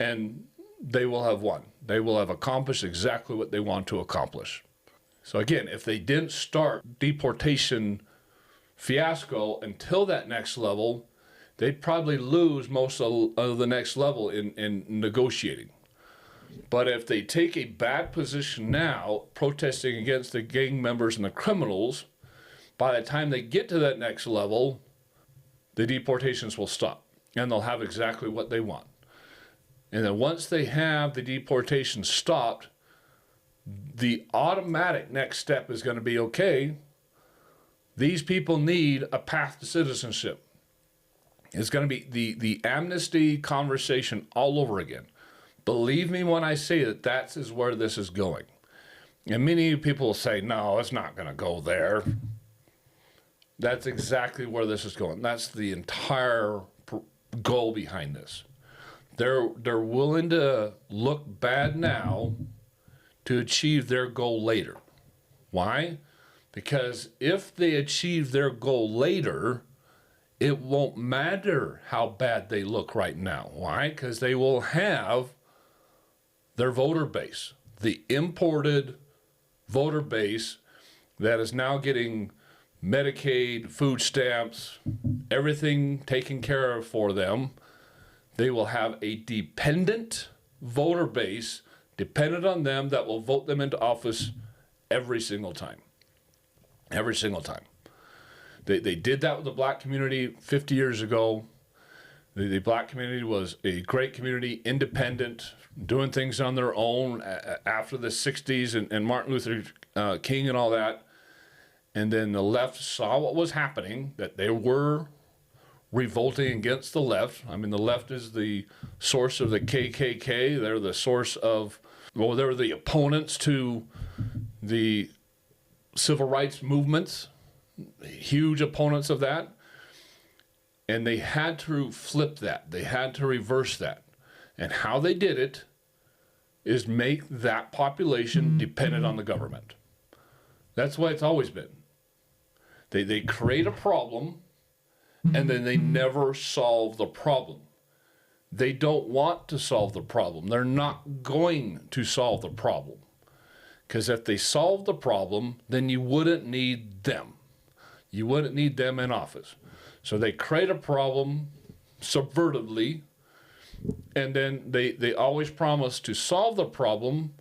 and they will have won. They will have accomplished exactly what they want to accomplish. So again, if they didn't start deportation fiasco until that next level, they'd probably lose most of the next level in negotiating. But if they take a bad position now, protesting against the gang members and the criminals, by the time they get to that next level, the deportations will stop, and they'll have exactly what they want. And then once they have the deportation stopped, the automatic next step is going to be, okay, these people need a path to citizenship. It's going to be the amnesty conversation all over again. Believe me when I say that that is where this is going. And many people will say, no, it's not going to go there. That's exactly where this is going. That's the entire goal behind this. They're willing to look bad now to achieve their goal later. Why? Because if they achieve their goal later, it won't matter how bad they look right now. Why? Because they will have their voter base, the imported voter base that is now getting Medicaid, food stamps, everything taken care of for them. They will have a dependent voter base dependent on them that will vote them into office every single time. Every single time. They did that with the black community 50 years ago. The black community was a great community, independent, doing things on their own after the 60s and Martin Luther King and all that. And then the left saw what was happening, that they were revolting against the left. I mean, the left is the source of the KKK. They're the source of, well, they're the opponents to the civil rights movements, huge opponents of that. And they had to flip that. They had to reverse that. And how they did it is make that population dependent on the government. That's the way it's always been. They create a problem, and then they never solve the problem. They don't want to solve the problem. They're not going to solve the problem. Because if they solved the problem, then you wouldn't need them. You wouldn't need them in office. So they create a problem subvertedly, and then they always promise to solve the problem,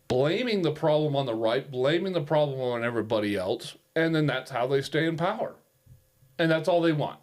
blaming the problem on the right, blaming the problem on everybody else, and then that's how they stay in power. And that's all they want.